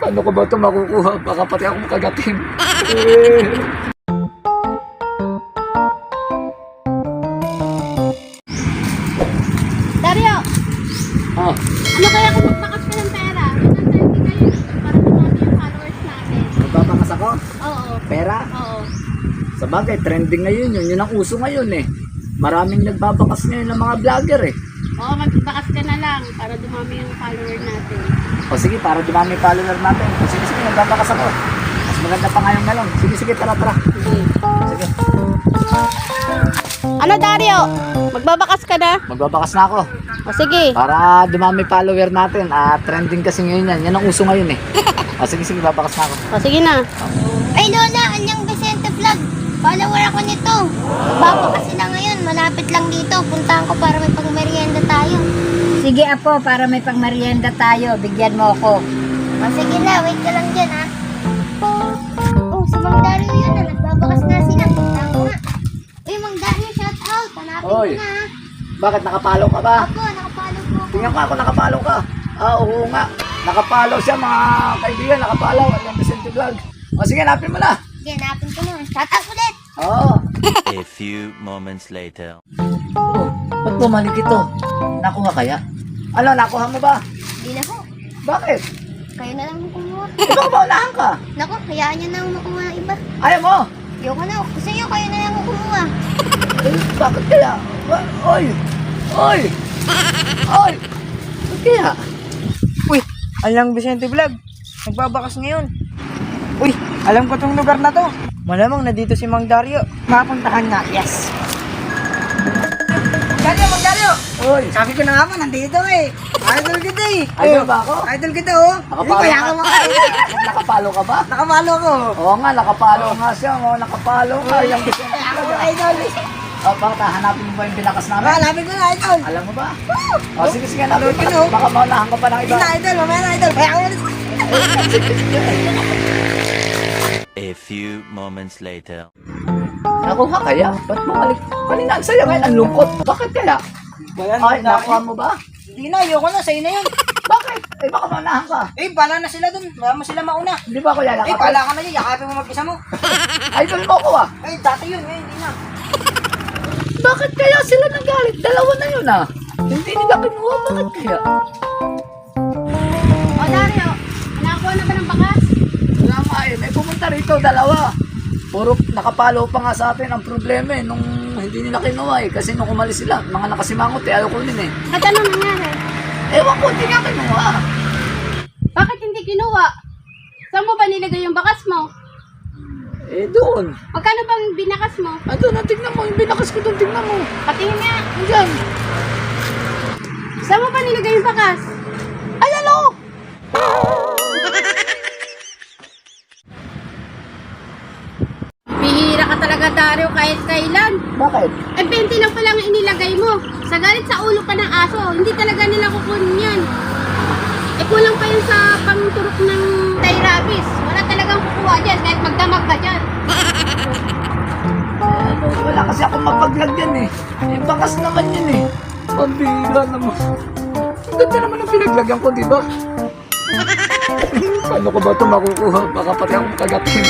Paano ko ba ito makukuha? Baka pati ako makagatin. Dario, Ah, ano kaya kung magpakas ka ng pera? Magka-trending kayo para dumami yung followers natin. magpapakas ako? Oo. Pera? Oo. Sa bagay, trending ngayon yun. Yun ang uso ngayon eh. Maraming nagbabakas ngayon ng mga vlogger eh. Oo, magpakas ka na lang para dumami yung follower natin. O sige, para dumami yung follower natin. O sige, sige, nagbabakas ako. Mas maganda pa ngayon na lang. Sige, sige, tara, tara. Sige. Sige, Ano Dario? Magbabakas ka na? magbabakas na ako. O sige. Para dumami follower natin. Trending kasi ngayon yan. Yan ang uso ngayon eh. O sige, sige, babakas na ako. O sige na. Ay Lola, anyang Vicente Vlog. Follower ako nito. Magbabakas sila ngayon. Malapit lang dito. Puntahan ko para may pangmerienda tayo. Sige apo, para may pangmerienda tayo. Bigyan mo ako. O sige na, wait ka lang dyan ha. Oh, si Mang Dario yun na. Nagbabakas nga sila. Puntahan ko nga. Uy, Mang Dario, shout out. Hanapin ko Oy. na ha. Bakit nakapalo ka ba? Ako, nakapalo po ako. Tingnan ko ako nakapalo ka. Oo nga. Nakapalo siya mga kaibigan. Nakapalo. Ang Vicente Vlog. O sige, hanapin mo na. Sige, hanapin ko na. Shout out ulit. Oo. A few moments later. Oh, ba't bumalik ito? Nakuha kaya? Ano, nakuha mo ba? Hindi na po. Bakit? Kayo na lang kumuha. Ikaw ba unahan ka? Naku, hayaan niyo na akong makuha ng iba. Ayaw mo? Ayoko na. Gusto niyo, kayo na lang kumuha. Eh, bakit kaya? Oy! Oy! Oy! Bakit kaya? Uy, alang Vicente Vlog. Nagbabakas ngayon. Uy, alam ko tong lugar na to. Malamang na dito si Mang Dario. Mapuntahan na. Yes. Mang Dario! Oy! Sabi ko na nga mo, nandito eh. Idol kita eh. Idol ba ako? Idol kita oh. Nakapalo Kaya ka? ka makain. Nakapalo ka ba? Nakamalo ko. Oo nga, nakapalo nga siya. Oo, nakapalo ka. Yung Vicente Ako Vlog. idol. O, bakit hanapin mo ba yung binakas namin? Hanapin ko na idol. Alam mo ba? O, sige, sige, hanapin mo. Ano? Baka maunahan ka pa ng iba. Hindi na idol, mamaya na idol. Kaya ka ulit. A few moments later. Nakuha kaya? Ba't bumalik? Kanina ang saya ngayon, ang lungkot. Bakit kaya? Ay, nakuha mo ba? Hindi na, ayoko na. Sa'yo na yun. Bakit? Eh, baka maunahan ka. Eh, bala na sila dun. Wala mo sila mauna. Hindi ba ako Eh, lalakad? bala ka na yun. Yakapin mo mag-isa mo. Idol mo ko ah. Eh, dati yun. Ngayon, hindi na. Bakit kaya sila nagalit? Dalawa na yun ah. Hindi nila kinuha. Bakit kaya? O Dario, nakakuha na ba ng bakas? Wala nga eh. May pumunta rito, dalawa. Puro nakapalo pa nga sa atin. Ang problema eh, nung hindi nila kinuha eh. Kasi nung umalis sila, mga nakasimangot eh. Ayaw ko din eh. At anong nangyari? Ewan ko, hindi nga kinuha. Bakit hindi kinuha? Saan mo ba nilagay yung bakas mo? Eh, doon. Magkano bang binakas mo? Andun, tignan mo. Yung binakas ko doon, tignan mo. Patingin nga. Diyan. Saan mo ba nilagay yung bakas? Ayan o. Bihira ka talaga Dario kahit kailan. Bakit? Eh 20 lang pala ang inilagay mo. Sa galit sa ulo pa ng aso, hindi talaga nila kukunin yan. Eh kulang pa yun sa pangturok ng Thai rabies. Wala talagang kukuha dyan kahit magdamag ka dyan. Ano, wala kasi ako mapaglag yan eh. Yung bakas naman yun eh. Pambira naman. Ang ganda naman ang pinaglagyan ko, di ba? Paano ko ba ito makukuha? Baka pati ako kagatin.